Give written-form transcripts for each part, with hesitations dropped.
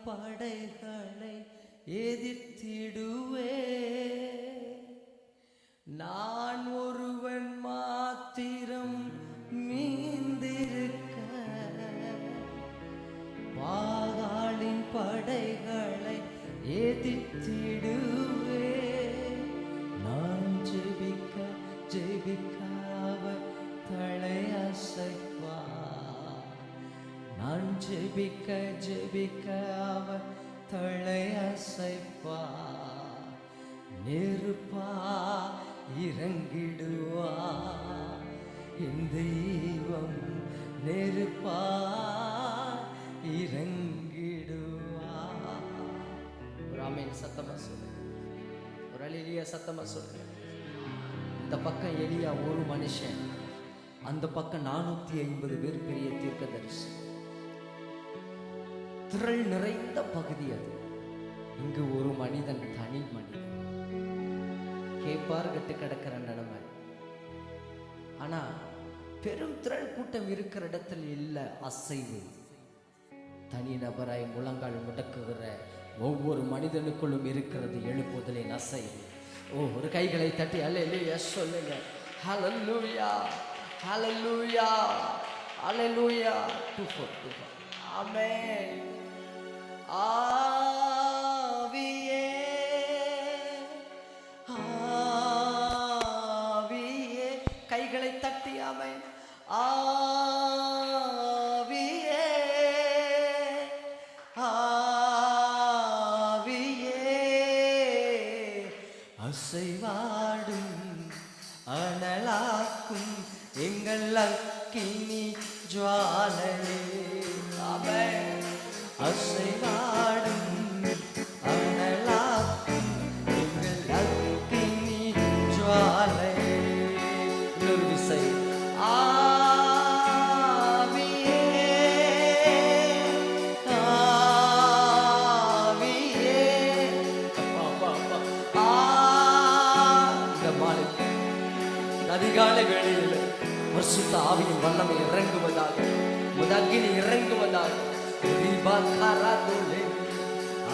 படைகளை எதிர்த்திடுவே. நான் ஒருவன் மாத்திரம் மீந்திருக்க பாகாலின் படைகளை எதிர்த்திடுவே. நான் ஜெபிக்க ஜெபிக்க அவர் தலையசைப்பா. நான் ஜெபிக்க ஜெபிக்க அவர் தலையசைப்பா. நெருப்பா இறங்கிடுவா என் தெய்வம், நெருப்பா இறங்கிடுவா. ஒரு ஆமென் சத்தமா சொல்லுங்க, ஒரு அல்லேலூயா சத்தமா சொல்லுங்க. இந்த பக்கம் எலியா ஒரு மனுஷன், அந்த பக்கம் 450 பேர் பெரிய தீர்க்கதரிசி. திரள் நிறைந்த பகுதி அது. இங்கு ஒரு மனிதன், தனி மனிதன், கேப்பார் கட்டு கிடக்கிற நிலைமை. ஆனா பெரும் திரள் கூட்டம் இருக்கிற இடத்துல இல்ல அசைவு. தனி நபராய் முழங்கால் முடக்குகிற ஒவ்வொரு மனிதனுக்குள்ளும் இருக்கிறது எழுப்புதலின் அசைவு. ஓ, ஒரு கைகளை தட்டி அல்லேலூயா சொல்லுங்க. ஹல்லேலூயா ஹல்லேலூயா ஹல்லேலூயா. 24 ஆமென். ஆவியே ஆவியே, கைகளை தட்டி ஆமென். ஆவியே ஆவியே, அசைவாடும் அனலாக்கும் எங்கள் அக்கினி ஜுவாலையே. ஆமென். அசைவாடும் அனலாக்கும் எங்கள் அக்கினி ஜுவாலையே. இன்னொரு விசை. ஆவியே ஆவியே, இந்த மாலை அதிகாலை வேளையில் பரிசுத்த ஆவியின் வல்லமை இறங்குவதாக, அக்கினி இறங்குவதாக.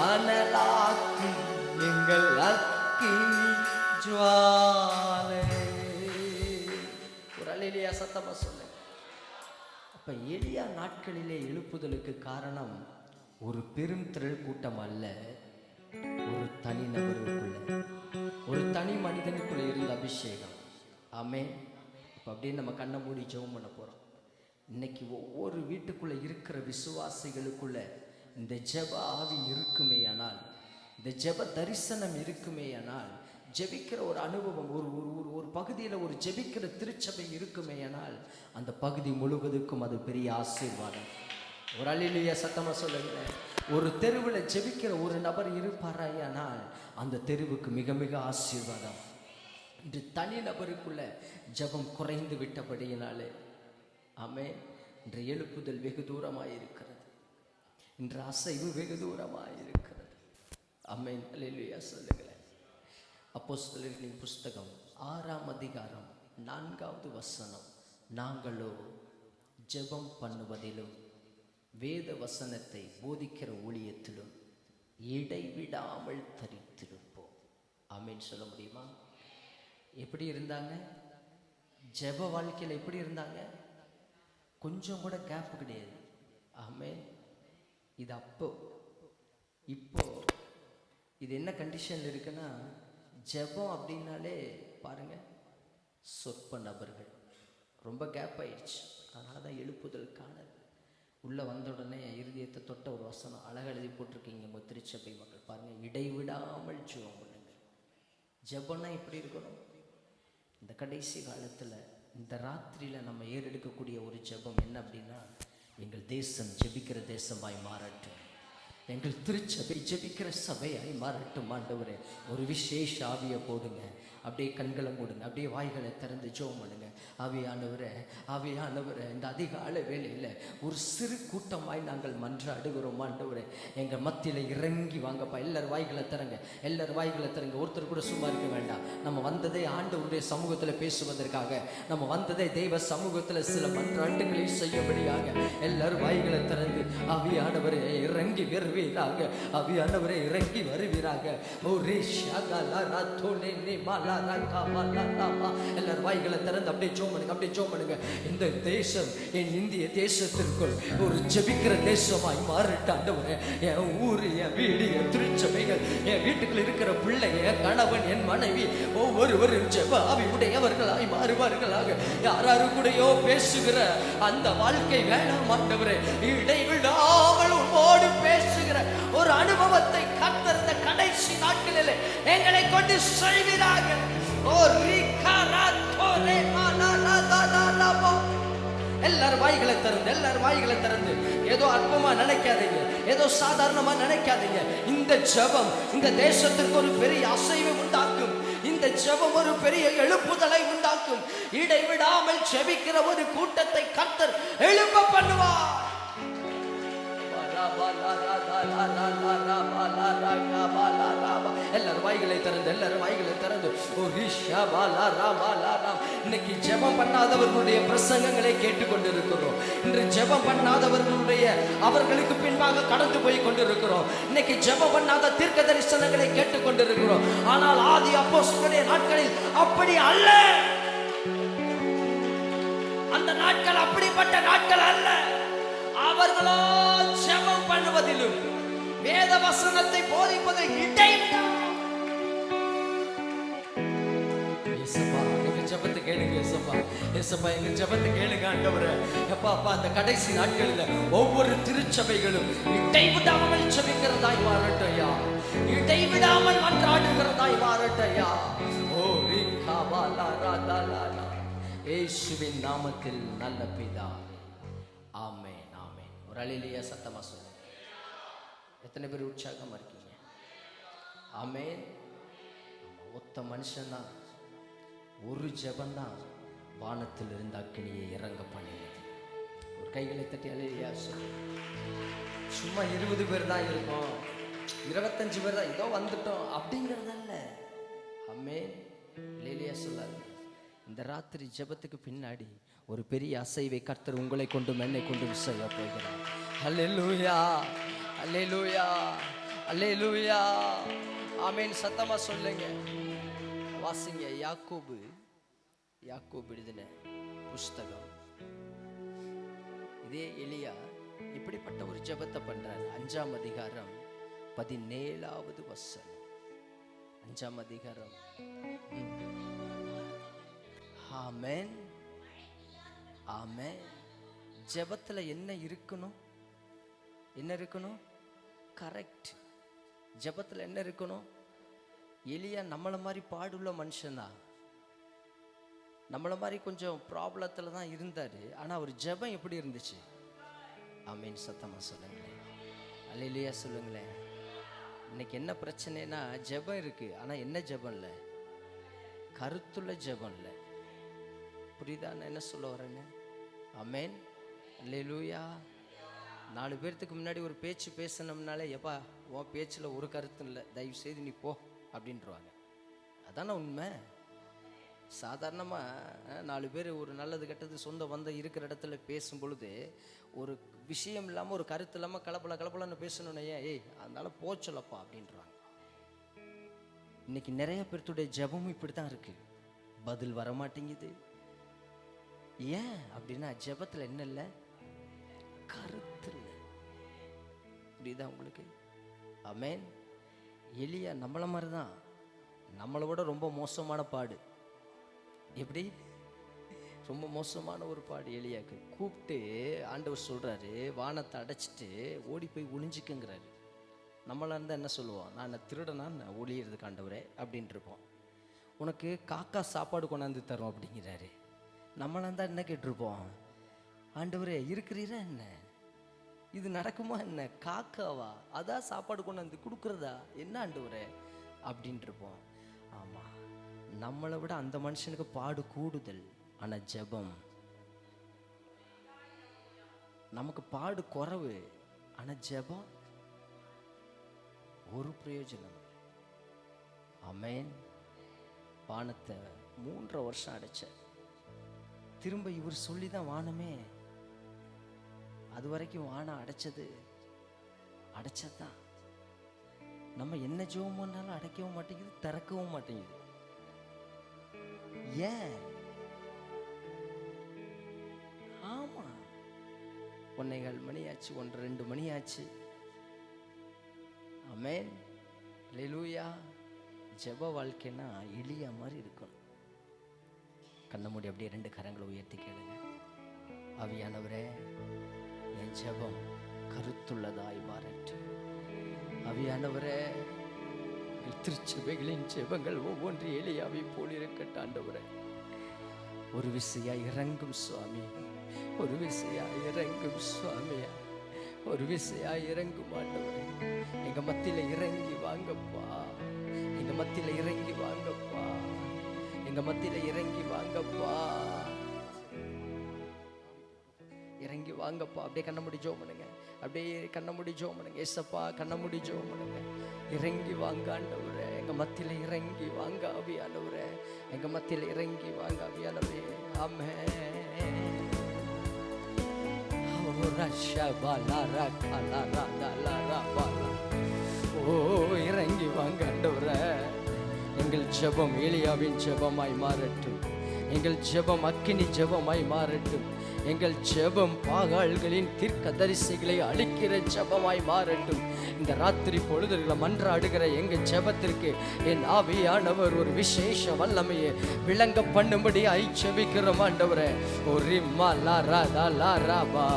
அனலாக்கும் எங்கள் அக்கினி ஜுவாலை. ஒரு அல்லேலூயா சத்தமா சொல்லுங்க. அப்ப எலியா நாட்களிலே எழுப்புதலுக்கு காரணம் ஒரு பெரும் திரள் கூட்டம் அல்ல, ஒரு தனி நபருக்குள்ள, ஒரு தனி மனிதனுக்குள்ள இருந்த அபிஷேகம். ஆமென். இப்போ அப்படியே நம்ம கண்ணை மூடி ஜெபம் பண்ண போறோம். இன்னைக்கு ஒவ்வொரு வீட்டுக்குள்ள இருக்கிற விசுவாசிகளுக்குள்ள இந்த ஜெப ஆவி இருக்குமே ஆனால், இந்த ஜெப தரிசனம் இருக்குமே ஆனால், ஜெபிக்கிற ஒரு அனுபவம், ஒரு ஒரு ஒரு பகுதியில் ஒரு ஜெபிக்கிற திருச்சபை இருக்குமே ஆனால், அந்த பகுதி முழுவதுக்கும் அது பெரிய ஆசீர்வாதம். ஒரு அல்லேலூயா சத்தமா சொல்லுங்க. ஒரு தெருவில் ஜெபிக்கிற ஒரு நபர் இருப்பாராயானால் அந்த தெருவுக்கு மிக மிக ஆசீர்வாதம். இன்று தனி நபருக்குள்ள ஜெபம் குறைந்து விட்டபடியினாலே ஆமென், இன்று எழுப்புதல் வெகு தூரமாயிருக்கிறது, இன்று அசைவு வெகு தூரமாயிருக்கிறது. ஆமென். அல்லேலூயா சொல்லுங்களேன். அப்போஸ்தலர்களின் புஸ்தகம் 6ஆம் அதிகாரம் 4வது வசனம். நாங்களோ ஜெபம் பண்ணுவதிலும் வேத வசனத்தை போதிக்கிற ஊழியத்திலும் இடைவிடாமல் தரித்திருப்போம். ஆமென் சொல்ல முடியுமா? எப்படி இருந்தாங்க? ஜெப வாழ்க்கையில் எப்படி இருந்தாங்க? கொஞ்சம் கூட கேப் கிடையாது. ஆமென். இது அப்போ. இப்போ இது என்ன கண்டிஷனில் இருக்குன்னா, ஜெபம் அப்படின்னாலே பாருங்க, சொற்ப நபர்கள், ரொம்ப கேப் ஆயிடுச்சு. அதனால தான் எழுப்புதல் காணல். உள்ளே வந்த உடனே இருதயத்தை தொட்ட ஒரு வசனம் அழகாக எழுதி போட்டிருக்கீங்க உங்கள் திருச்சபை மக்கள். பாருங்கள், இடைவிடாமல் ஜெபம் பண்ணுங்க. ஜெபம்னா எப்படி இருக்கணும்? இந்த கடைசி காலத்தில் இந்த ராத்திரியில் நம்ம ஏறெடுக்கக்கூடிய ஒரு ஜெபம் என்ன அப்படின்னா, எங்கள் தேசம் ஜெபிக்கிற தேசமாய் மாறட்டும், எங்கள் திருச்சபை ஜெபிக்கிற சபையாய் மாறட்டும். ஆண்டவரே, ஒரு விசேஷ ஆவியை போடுங்க. அப்படியே கண்களை மூடுங்க, அப்படியே வாய்களை திறந்து ஜெபம் பண்ணுங்க. ஆவியானவரே, ஆவியானவரே, இந்த அதிகாலை வேளையில் ஒரு சிறு கூட்டமாய் நாங்கள் மன்றாடுகிறோம். ஆண்டவரே, எங்கள் மத்தியில் இறங்கி வாங்கப்பா. எல்லாரும் வாய்களை தரங்க, எல்லாரும் வாய்களை தரங்க. ஒருத்தர் கூட சும்மா இருக்க வேண்டாம். நம்ம வந்ததே ஆண்டவருடைய சமூகத்தில் பேசுவதற்காக, நம்ம வந்ததே தெய்வ சமூகத்தில் சில மன்றாட்டுகளை செய்யும்படியாக. எல்லாரும் வாய்களை திறந்து ஆவியானவரே இறங்கி வருவீராக. ஆவியானவரே இறங்கி வருவீராக. எல்லாரும் வாய்களை திறந்து அப்படியே ஜெபம் பண்ணுங்க, அப்படியே ஜெபம் பண்ணுங்க. இந்த தேசம், என் இந்திய தேசத்திற்குள் ஒரு ஜெபிக்கிற தேசமாய் மாறிட்ட ஆண்டவரே. என் ஊரு, என் வீடு, என் திருச்சபைகள், என் வீட்டுக்குள் இருக்கிற பிள்ளை, என் கணவன், என் மனைவி ஒவ்வொருவரும் ஜெப ஆவி உடையவர்களாய் மாறுவார்களாக. யாராரு கூடயோ பேசுகிற அந்த வாழ்க்கை வேணாம் ஆண்டவரே. இடைவிடாமல் உம்மோடு பேசுகிற ஒரு அனுபவத்தை கர்த்தர் இந்த கடைசி நாட்களில் எங்களை கொண்டு செய்வீராக. எல்லாரும் வாய்களை திறந்து, எல்லாரும் வாய்களை திறந்து. ஏதோ அற்பமா நினைக்காதீங்க, ஏதோ சாதாரணமா நினைக்காதீங்க. இந்த ஜெபம் இந்த தேசத்திற்கு ஒரு பெரிய அசைவை உண்டாக்கும். இந்த ஜெபம் ஒரு பெரிய எழுப்புதலை உண்டாக்கும். இடைவிடாமல் ஜெபிக்கிற ஒரு கூட்டத்தை கர்த்தர் எழும்ப பண்ணுவார். எல்லாரும் வாய்களை திறந்து, எல்லாரும் வாய்களை திறந்து. இன்னைக்கு ஜெபம் பண்ணாதவர்களுடைய பிரசங்கங்களை கேட்டுக்கொண்டிருக்கிறோம். இன்று ஜெபம் பண்ணாதவர்களுடைய அவர்களுக்கு பின்பாக கடந்து போய் கொண்டிருக்கிறோம். இன்னைக்கு ஜெபம் பண்ணாத தீர்க்க தரிசனங்களை கேட்டுக்கொண்டிருக்கிறோம். ஆனால் ஆதி அப்போஸ்தலருடைய நாட்களில் அப்படி அல்ல. அந்த நாட்கள் அப்படிப்பட்ட நாட்கள் அல்ல. அவர்களோ ஜெபம் பண்ணுவதிலும் வேத வசனத்தை போதிப்பதில் ஜெபத்தை கேளுங்க. ஏசப்பா எங்க ஜெபத்தை கேளுங்க ஆண்டவரே. அப்பா அப்பா அந்த கடைசி நாட்களில் ஒவ்வொரு திருச்சபைகளும் இடைவிடாமல் ஜெபிக்கிறதாய் மாறட்டையா, இடைவிடாமல் மன்றாடுகிறதாய் மாறட்டையா. ஓ இயேசுவின் நாமத்தில் நல்ல பிதாவே, ஆமென் ஆமென். ஒரு அல்லேலூயா சத்தமா சொல்லுங்க. எத்தனை பேர் உற்சாகமா இருக்கீங்க? ஆமென். ஒத்த மனுஷன்தான், ஒரு ஜெபந்தான் வானத்தில் இருந்த அக்கினியை இறங்க பண்ணினது. ஒரு கைகளை தட்டி அல்லேலூயா சொல்லு. சும்மா 20 பேர் தான் இருக்கோம், 25 பேர் தான் இதோ வந்துட்டோம் அப்படிங்கிறதல்ல. ஆமென். அல்லேலூயா சொல்லாது. இந்த ராத்திரி ஜெபத்துக்கு பின்னாடி ஒரு பெரிய அசைவை கர்த்தர் உங்களை கொண்டும் என்னை கொண்டும் செய்ய போகிறார். அல்லேலூயா அல்லேலூயா அல்லேலூயா. ஆமென். சத்தமா சொல்லுங்க. வாசிங்க யாக்கோபு எழுதின புஸ்தகம். இதே எலியா இப்படிப்பட்ட ஒரு ஜெபத்தை பண்றார். 5ஆம் அதிகாரம் 17வது வசனம். 5ஆம் அதிகாரம். ஆமென் ஆமென். ஜெபத்துல என்ன இருக்கணும்? என்ன இருக்கணும்? கரெக்ட். ஜெபத்துல என்ன இருக்கணும்? எலியா நம்மள மாதிரி பாடுள்ள மனுஷன்தான், நம்மள மாதிரி கொஞ்சம் ப்ராப்ளத்துல தான் இருந்தாரு. ஆனா அவர் ஜெபம் எப்படி இருந்துச்சு? ஆமென். சத்தமா சொல்லுங்களேன். அல்லேலூயா சொல்லுங்களேன். இன்னைக்கு என்ன பிரச்சனைனா, ஜெபம் இருக்கு ஆனா என்ன ஜெபம் இல்லை? கருத்துள்ள ஜெபம் இல்லை. புரியுதா நான் என்ன சொல்ல வரேன்னு? ஆமென். அல்லேலூயா. 4 பேர்த்துக்கு முன்னாடி ஒரு பேச்சு பேசணும்னாலே, எப்பா உன் பேச்சில் ஒரு கருத்து இல்லை, தயவு செய்து நீ போ அப்படின்றாங்க. அதானே உண்மை. சாதாரணமாக 4 பேர் ஒரு நல்லது கெட்டது சொந்த வந்த இருக்கிற இடத்துல பேசும் பொழுது ஒரு விஷயம் இல்லாமல் ஒரு கருத்து இல்லாமல் கலப்பலன்னு பேசணும்னு ஏய் அதனால போச்சலப்பா அப்படின்றாங்க. இன்னைக்கு நிறைய பேர்த்துடைய ஜெபமும் இப்படி தான் இருக்கு, பதில் வர மாட்டேங்குது. ஏன் அப்படின்னா ஜெபத்தில் என்ன இல்லை? கருத்து இல்லை. புரியுதா உங்களுக்கு? ஆமென். எலியா நம்மள மாதிரி தான், நம்மளை விட ரொம்ப மோசமான பாடு. எப்படி? ரொம்ப மோசமான ஒரு பாடு எலியாக்கு. கூப்பிட்டு ஆண்டவர் சொல்றாரு, வானத்தை அடைச்சிட்டு ஓடி போய் ஒளிஞ்சிக்குங்கிறாரு. நம்மளா இருந்தால் என்ன சொல்லுவோம்? நான் திருடனா நான் ஒளியிறதுக்கு ஆண்டவரே அப்படின்ட்டு இருப்போம். உனக்கு காக்கா சாப்பாடு கொண்டாந்து தரோம் அப்படிங்கிறாரு. நம்மளா இருந்தால் என்ன கேட்டிருப்போம்? ஆண்டவரே இருக்கிறீரா என்ன? இது நடக்குமா என்ன? காக்காவா? அதான் சாப்பாடு கொண்டாந்து கொடுக்குறதா என்ன ஆண்டவரே அப்படின்ட்டு இருப்போம். ஆமாம், நம்மளை விட அந்த மனுஷனுக்கு பாடு கூடுதல். ஆனால் ஜெபம் நமக்கு பாடு குறைவு. ஆனால் ஜெபம் ஒரு பிரயோஜனம். ஆமென். வானத்தை 3.5 வருஷம் அடைச்ச. திரும்ப இவர் சொல்லி தான் வானமே, அது வரைக்கும் வானம் அடைச்சது. அடைச்சதான். நம்ம என்ன ஜெபம் பண்ணாலும் அடைக்கவும் மாட்டேங்குது, திறக்கவும் மாட்டேங்குது. ஏன்? ஆமா, 1:15 மணி ஆச்சு, 1-2 மணி ஆச்சு. ஆமென், அல்லேலூயா. ஜெப வாழ்க்கைன்னா எளிய மாதிரி இருக்கணும். கண்ண மூடி அப்படியே 2 கரங்களை உயர்த்தி கேளுங்க. ஆவியானவரே, என் ஜெபம் கருத்துள்ளதாய் மாறட்டும். ஆவியானவரே, திருச்சபைகளின் ஜெபங்கள் ஒவ்வொன்று எளியாவை போல் இருக்கட்டும். ஆண்டவரே, ஒரு விசையா இறங்கும் சுவாமி, ஒரு விசையா இறங்கும் சுவாமி, ஒரு விசையா இறங்கும் ஆண்டவரே. எங்க மத்தியில இறங்கி வாங்கப்பா, எங்க மத்தியில இறங்கி வாங்கப்பா, எங்க மத்தியில இறங்கி வாங்கப்பா, இறங்கி வாங்கப்பா. அப்படியே கண்ண மூடி ஜெபம் பண்ணுங்க, அப்படியே கண்ண மூடி ஜெபம் பண்ணுங்க. ஏசப்பா, கண்ண மூடி ஜெபம் பண்ணுங்க. இறங்கி வாங்க ஆண்டவரே, எங்க மத்தியில இறங்கி வாங்க ஆவியானவரே, எங்க மத்தியில இறங்கி வாங்க ஆவியானவரே. ஆமென். ஓ, இறங்கி வாங்க ஆண்டவரே. எங்கள் ஜெபம் எலியாவின் ஜெபமாய் மாறட்டும். எங்கள் ஜெபம் அக்கினி ஜெபமாய் மாறட்டும். எங்கள் ஜெபம் பாகால்களின் தீர்க்கதரிசிகளை அழிக்கிற ஜெபமாய் மாறட்டும். இந்த ராத்திரி பொழுதுகளை மன்றாடுகிற எங்க ஜெபத்திற்கு என் ஆவியானவர் ஒரு விசேஷ வல்லமையை விளங்க பண்ணும்படி ஜெபிக்கிறோம் ஆண்டவரே. ஒரு மலரதலரபா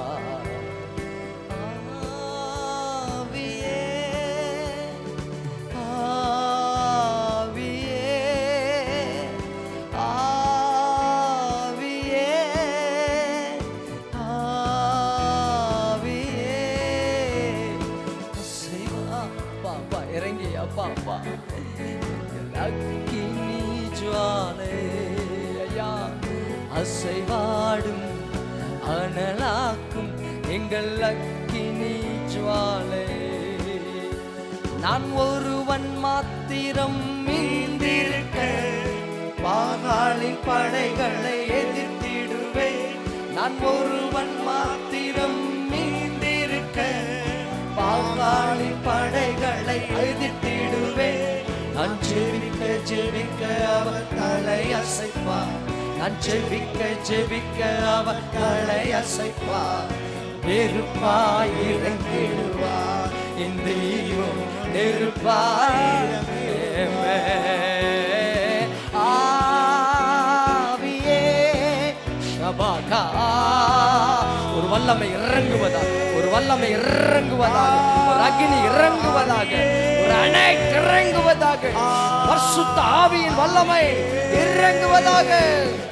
அசைவாடும் அனலாக்கும் எங்கள் அக்கினி ஜுவாலை. நான் ஒருவன் மாத்திரம் மீந்திருக்க பாகாலின் படைகளை எதிர்த்திடுவேன். நான் ஒருவன் மாத்திரம் மீந்திருக்க பாகாலின் படைகளை எதிர்த்திடுவேன். நான் ஜெபிக்க ஜெபிக்க அவர் தலை அசைப்பார். நான் ஜெபிக்க ஜெபிக்க அவர் தலை அசைப்பார். நெருப்பாய் இறங்கிடுவார் என் தெய்வம், நெருப்பாய். ஆவியே ஷபாகா, ஒரு வல்லமை இறங்குவதாக, ஒரு வல்லமை இறங்குவதாக, ஒரு அக்கினி இறங்குவதாக, ஒரு அணை இறங்குவதாக, பரிசுத்த ஆவியின் வல்லமை இறங்குவதாக.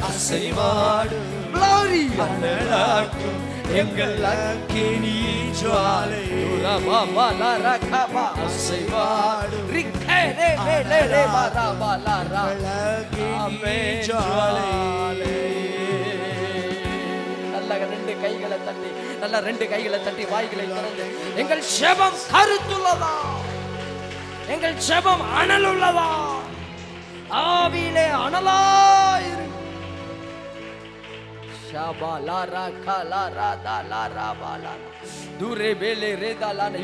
அசைவாடும் glory அனலாக்கும் எங்கள் அக்கினி ஜுவாலை. அசைவாடும் ரிக்கரே மேலே மரபலரா அக்கினி ஜுவாலை. நல்ல 2 கைகளை தட்டி, நல்ல 2 கைகளை தட்டி வாய்களை திறந்து, எங்கள் ஜெபம் கருத்துள்ளதா, எங்கள் ஜெபம் அனலுள்ளதா, ஆவியிலே அனலாயிரு.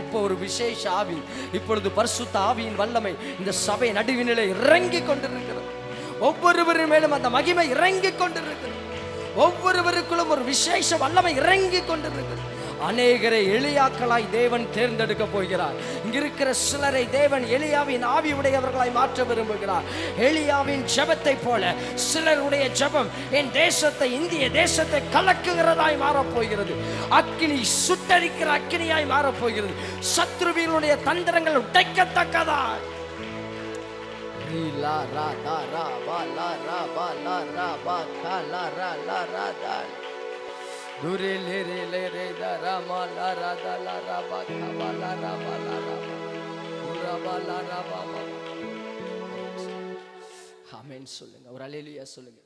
இப்போ ஒரு விசேஷ ஆவி, இப்பொழுது பரிசுத்த ஆவியின் வல்லமை இந்த சபை நடுவினிலே இறங்கிக் கொண்டிருக்கிறது. ஒவ்வொருவரின் மேலும் அந்த மகிமை இறங்கிக் கொண்டிருக்கிறது. ஒவ்வொருவருக்குள்ளும் ஒரு விசேஷ வல்லமை இறங்கிக் கொண்டிருக்கிறது. அநேகரை எலியாக்களாய் தேவன் தேர்ந்தெடுக்க போகிறார். இங்கிருக்கிற சிலரை தேவன் எலியாவின் ஆவி உடையவர்களாய் மாற்ற விரும்புகிறார். எலியாவின் ஜெபத்தை போல சிலருடைய ஜெபம் என் தேசத்தை, இந்திய தேசத்தை கலக்குகிறதாய் மாறப்போகிறது. அக்கினி சுட்டரிக்கிற அக்கினியாய் மாறப்போகிறது. சத்ருவினுடைய தந்திரங்கள் உடைக்கத்தக்கதாய். ஆமென் சொல்லுங்க, ஒரு அல்லேலூயா சொல்லுங்க.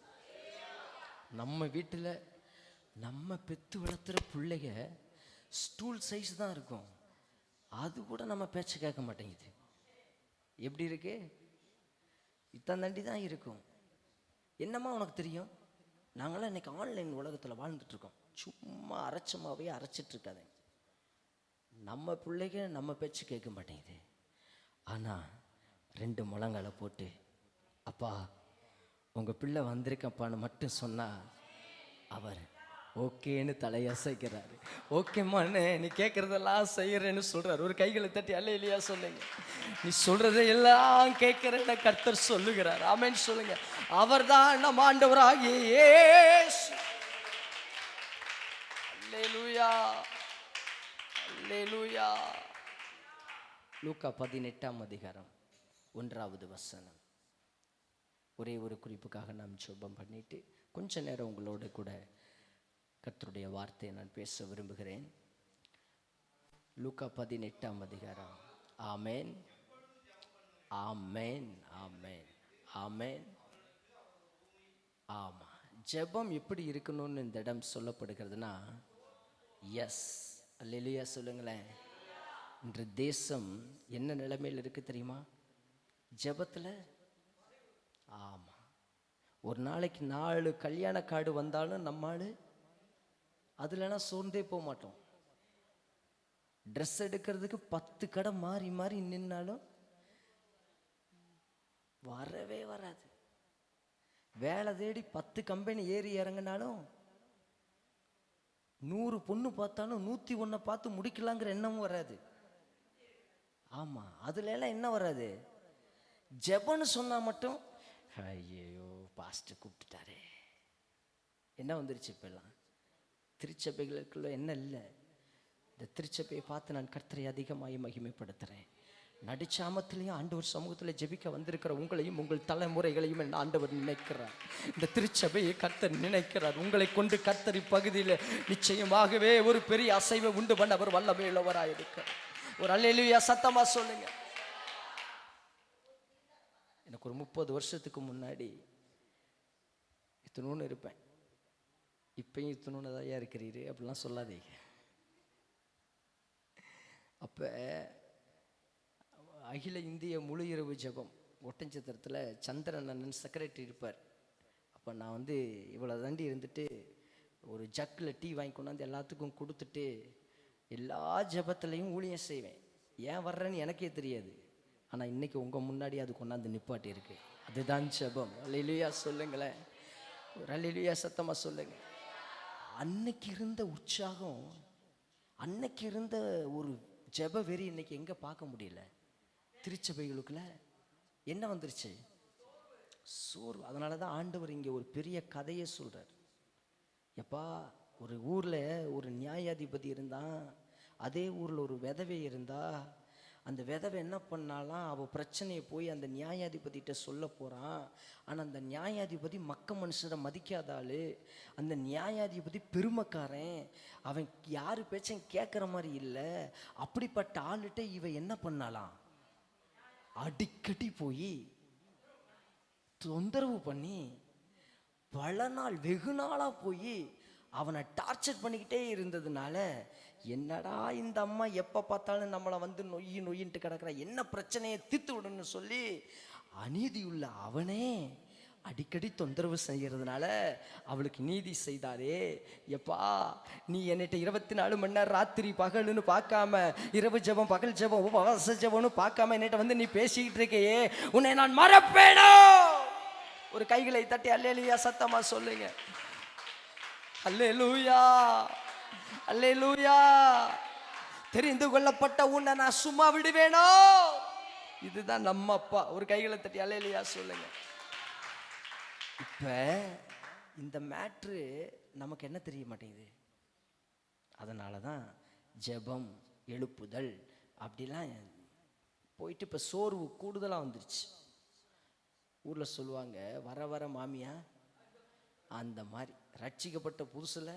நம்ம வீட்டில் நம்ம பெத்து வளர்த்துற பிள்ளைங்க ஸ்டூல் சைஸ் தான் இருக்கும், அது கூட நம்ம பேச்சு கேட்க மாட்டேங்குது. எப்படி இருக்கு? இத்தனை தண்டி தான் இருக்கும். என்னம்மா உனக்கு தெரியும்? நாங்களாம் இன்னைக்கு ஆன்லைன் உலகத்தில் வாழ்ந்துட்டு இருக்கோம். சும்மா அரைச்சமாவே அரைச்சிட்டு இருக்காதே. நம்ம பிள்ளைங்க நம்ம பேச்சு கேட்க மாட்டேங்குது. ஆனால் 2 முழங்கால போட்டு அப்பா உங்கள் பிள்ளை வந்திருக்கப்பான்னு மட்டும் சொன்னால் அவர் ஓகேன்னு தலையசைக்கிறாரு. ஓகேம்மாண்ணே நீ கேட்குறதெல்லாம் செய்கிறேன்னு சொல்கிறார். ஒரு கைகளை தட்டி அல்லேலூயா சொல்லுங்க. நீ சொல்கிறத எல்லாம் கேட்குறேன்னு கர்த்தர் சொல்லுகிறார். ஆமென் சொல்லுங்க. அவர் தான் நம்ம ஆண்டவராகிய இயேசு. அல்லேலூயா அல்லேலூயா. லூக்கா 18ஆம் அதிகாரம் 1வது வசனம். ஒரே ஒரு குறிப்புக்காக நாம் ஜெபம் பண்ணிட்டு கொஞ்ச நேரம் உங்களோட கூட கர்த்தருடைய வார்த்தையை நான் பேச விரும்புகிறேன். லூக்கா 18ஆம் அதிகாரம். ஆமென் ஆமென் ஆமென் ஆமென். ஆமாம், ஜெபம் எப்படி இருக்கணும்னு இந்த இடம் சொல்லப்படுகிறதுனா எஸ் அல்லேலூயா சொல்லுங்களேன். இன்று தேசம் என்ன நிலைமையில் இருக்கு தெரியுமா? ஜெபத்தில். ஆமாம், ஒரு நாளைக்கு 4 கல்யாண கார்டு வந்தாலும் நம்மால் அதுலனா சோர்ந்தே போக மாட்டோம். ட்ரெஸ் எடுக்கிறதுக்கு 10 கடை மாறி மாறி நின்னாலும் வரவே வராது. வேலை தேடி 10 கம்பெனி ஏறி இறங்கினாலும் 100 பொண்ணு பார்த்தாலும் 101 பார்த்து முடிக்கலாங்கிற எண்ணமும் வராது. ஆமாம், அதுல எல்லாம் என்ன வராது? ஜெபன்னு சொன்னா மட்டும் ஐயோ பாஸ்டர் கூப்பிட்டுட்டாரே என்ன வந்துருச்சு. இப்பெல்லாம் திருச்சபைகளுக்குள்ள என்ன இல்லை. இந்த திருச்சபையை பார்த்து நான் கர்த்தரை அதிகமாக மகிமைப்படுத்துகிறேன். நடுச்சாமத்திலையும் ஆண்டவர் சமூகத்தில் ஜெபிக்க வந்திருக்கிற உங்களையும் உங்கள் தலைமுறைகளையும் என்ன ஆண்டவர் நினைக்கிறார். இந்த திருச்சபையை கர்த்தர் நினைக்கிறார். உங்களை கொண்டு கர்த்தர் இப்பகுதியில் நிச்சயமாகவே ஒரு பெரிய அசைவை உண்டு பண்ண அவர் வல்லமை உள்ளவராக இருக்கிறார். ஒரு அல்லேலூயா சத்தமா சொல்லுங்க. எனக்கு ஒரு 30 வருஷத்துக்கு முன்னாடி இத்தனோன்னு இருப்பேன். இப்பயும் இத்தனோன்னு தான் இருக்கிறீரு அப்படிலாம் சொல்லாதீங்க. அப்போ அகில இந்திய முழு இரவு ஜெபம் ஒட்டஞ்சத்திரத்தில் சந்திரன் அண்ணன் செக்ரட்டரி இருப்பார். அப்போ நான் இவ்வளோ தாண்டி இருந்துட்டு ஒரு ஜக்கில் டீ வாங்கி கொண்டாந்து எல்லாத்துக்கும் கொடுத்துட்டு எல்லா ஜெபத்துலையும் ஊழியம் செய்வேன். ஏன் வர்றேன்னு எனக்கே தெரியாது. ஆனால் இன்னைக்கு உங்கள் முன்னாடி அது கொண்டாந்து நிப்பாட்டி இருக்கு. அதுதான் ஜெபம். அல்லேலூயா சொல்லுங்களேன். ஒரு அல்லேலூயா சத்தமாக சொல்லுங்க. அன்னைக்கு இருந்த உற்சாகம், அன்னைக்கு இருந்த ஒரு ஜெப வெறி இன்னைக்கு எங்கே பார்க்க முடியல. திருச்சபைகளுக்குள்ள என்ன வந்துருச்சு? சோர்வு. அதனால தான் ஆண்டவர் இங்கே ஒரு பெரிய கதையை சொல்கிறார். எப்பா, ஒரு ஊரில் ஒரு நியாயாதிபதி இருந்தான். அதே ஊரில் ஒரு விதவை இருந்தா. அந்த விதவை என்ன பண்ணாலாம், அவள் பிரச்சனையை போய் அந்த நியாயாதிபதிகிட்ட சொல்ல போகிறான். ஆனால் அந்த நியாயாதிபதி மனுஷரை மதிக்காத ஆள். அந்த நியாயாதிபதி பெருமைக்காரன். அவன் யார் பேச்சையும் கேட்குற மாதிரி இல்லை. அப்படிப்பட்ட ஆளுகிட்ட இவன் என்ன பண்ணாலாம், அடிக்கடி போய் தொந்தரவு பண்ணி பல நாள் வெகு நாளாக போய் அவனை டார்ச்சர் பண்ணிக்கிட்டே இருந்ததுனால, என்னடா இந்த அம்மா எப்போ பார்த்தாலும் நம்மளை நொய்யின்ட்டு கிடக்குற, என்ன பிரச்சனையை தீர்த்து விடணும்னு சொல்லி அநீதியுள்ள அவனே அடிக்கடி தொந்தரவு செய்கிறதுனால அவளுக்கு நீதி செய்தாரே. எப்பா, நீ என்னிட்ட 24 மணி நேரம் ராத்திரி பகல்னு பார்க்காம, இரவு ஜெபம் பகல் ஜெபம் உபவாச ஜெபம்னு பார்க்காம என்னிட்ட நீ பேசிக்கிட்டு இருக்கையே, உன்னை நான் மறப்பேனோ? ஒரு கைகளை தட்டி அல்லேலூயா சத்தமா சொல்லுங்க. அல்லேலூயா அல்லேலூயா. தெரிந்து கொள்ளப்பட்ட உன்னை நான் சும்மா விடுவேனோ? இதுதான் நம்ம அப்பா. ஒரு கைகளை தட்டி அல்லேலூயா சொல்லுங்க. இப்ப இந்த மேட்ரு நமக்கு என்ன தெரிய மாட்டேங்குது. அதனால தான் ஜெபம் எழுப்புதல் அப்படிலாம் போயிட்டு இப்போ சோர்வு கூடுதலாக வந்துருச்சு. ஊரில் சொல்லுவாங்க, வர வர மாமியா அந்த மாதிரி. ரட்சிக்கப்பட்ட புதுசில்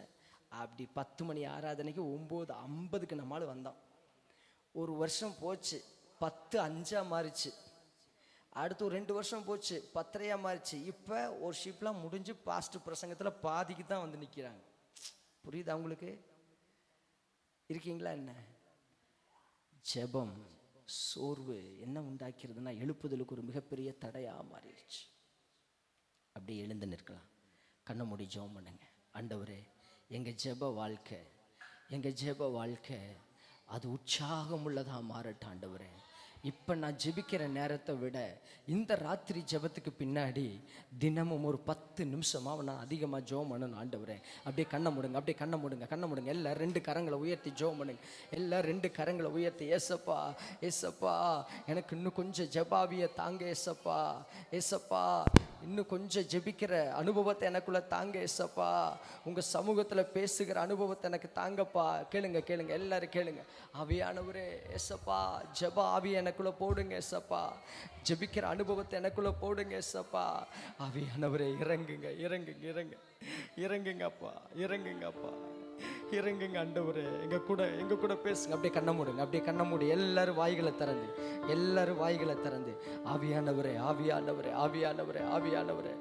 அப்படி 10 மணி ஆராதனைக்கு 9:50க்கு நம்மளால் வந்தோம். ஒரு வருஷம் போச்சு, 10:05 மாறிச்சு. அடுத்து ஒரு 2 வருஷம் போச்சு, 10:30 மாறிச்சு. இப்போ ஒரு ஷிப்லாம் முடிஞ்சு பாஸ்ட் பிரசங்கத்தில் பாதிக்கு தான் நிற்கிறாங்க. புரியுதா உங்களுக்கு? இருக்கீங்களா என்ன? ஜெபம் சோர்வு என்ன உண்டாக்கிறதுனா எழுப்புதலுக்கு ஒரு மிகப்பெரிய தடையாக மாறிடுச்சு. அப்படியே எழுந்து நிற்கலாம். கண்ணை மூடி ஜெபம் பண்ணுங்க. ஆண்டவரே, எங்கள் ஜெப வாழ்க்கை அது உற்சாகம் உள்ளதாக மாறட்டும் ஆண்டவரே. இப்போ நான் ஜெபிக்கிற நேரத்தை விட இந்த ராத்திரி ஜெபத்துக்கு பின்னாடி தினமும் ஒரு 10 நிமிஷமாக நான் அதிகமாக ஜெபம் பண்ணணும் ஆண்டவரே. அப்படியே கண்ணை மூடுங்க, அப்படியே கண்ணை மூடுங்க, கண்ணை மூடுங்க. எல்லாம் 2 கரங்களை உயர்த்தி ஜெபம் பண்ணுங்க. எல்லாம் 2 கரங்களை உயர்த்தி, ஏசப்பா ஏசப்பா எனக்கு இன்னும் கொஞ்சம் ஜெபாவியை தாங்க ஏசப்பா, ஏசப்பா இன்னும் கொஞ்சம் ஜெபிக்கிற அனுபவத்தை எனக்குள்ள தாங்க ஏசப்பா, உங்கள் சமூகத்தில் பேசுகிற அனுபவத்தை எனக்கு தாங்கப்பா. கேளுங்க கேளுங்க, எல்லாரும் கேளுங்க. ஆவியானவரே ஏசப்பா, ஜெப ஆவி எனக்குள்ள போடுங்க ஏசப்பா, ஜெபிக்கிற அனுபவத்தை எனக்குள்ள போடுங்க ஏசப்பா. ஆவியானவரே இறங்குங்க இறங்குங்க இறங்க இறங்குங்கப்பா, இறங்குங்கப்பா, இறங்குங்க ஆண்டவரே. எங்க கூட பேசுங்க. அப்படியே கண்ண மூடுங்க, அப்படியே கண்ண மூடி எல்லாரும் வாய்களை திறந்து, எல்லாரும் வாய்களை திறந்து, ஆவியானவரே ஆவியானவரே ஆவியானவரே ஆவியானவரே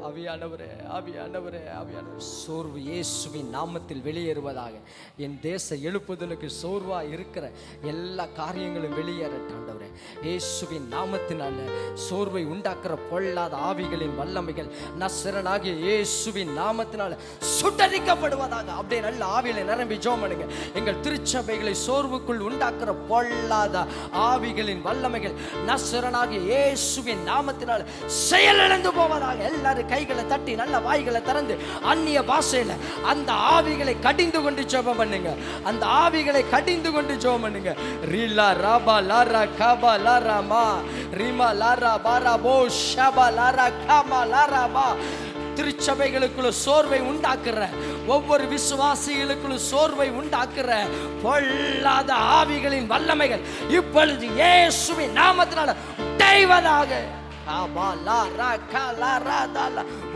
ஆவியானவரே ஆவியானவரே ஆவியானவரே. சோர்வு இயேசுவின் நாமத்தில் வெளியேறுவதாக. என் தேச எழுப்புதலுக்கு சோர்வா இருக்கிற எல்லா காரியங்களும் வெளியேறட்டும் ஆண்டவரே. இயேசுவின் நாமத்தினால சோர்வை உண்டாக்குற பொல்லாத ஆவிகளின் வல்லமைகள் நசரனாகிய இயேசுவின் நாமத்தினால சுட்டரிக்கப்படுவதாக. அப்படியே நல்ல ஆவியில நிரம்பி ஜெபம் பண்ணுங்க. எங்கள் திருச்சபைகளை சோர்வுக்குள் உண்டாக்குற பொல்லாத ஆவிகளின் வல்லமைகள் நசரனாகிய இயேசுவின் நாமத்தினால செயலிழந்து போவதாக. எல்லாரும் கைகளை தட்டி நல்ல வாய்களை திறந்து அந்நிய பாஷையில அந்த ஆவிகளை கடிந்து கொண்டு ஜெபம் பண்ணுங்க. அந்த ஆவிகளை கடிந்து கொண்டு ஜெபம் பண்ணுங்க. ரீலா ராபா லாரா காபா லாரா மா ரிமா லாரா பாரா போ ஷபா லாரா காமா லாரா பா. திருச்சபைகளுக்குள்ள சோர்வை உண்டாக்குற, ஒவ்வொரு விசுவாசிகளுக்குள்ள சோர்வை உண்டாக்குற பொல்லாத ஆவிகளின் வல்லமைகள் இப்பொழுது இயேசுவின் நாமத்தினால உடைவதாக.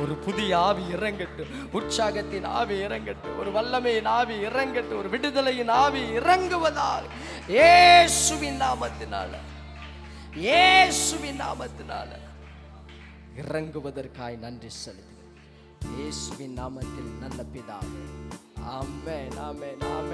ஒரு புதிய ஆவி இறங்கட்டும், உற்சாகத்தின் ஆவி இறங்கட்டும், ஒரு வல்லமையின் ஆவி இறங்கட்டும், ஒரு விடுதலையின் ஆவி இறங்குவதாக இயேசுவின் நாமத்தினால, இயேசுவின் நாமத்தினால இறங்குவதற்காய் நன்றி செலுத்துகிறேன். இயேசுவின் நாமத்தில் நல்ல பிதாவே, ஆமென் ஆமென் ஆமென்.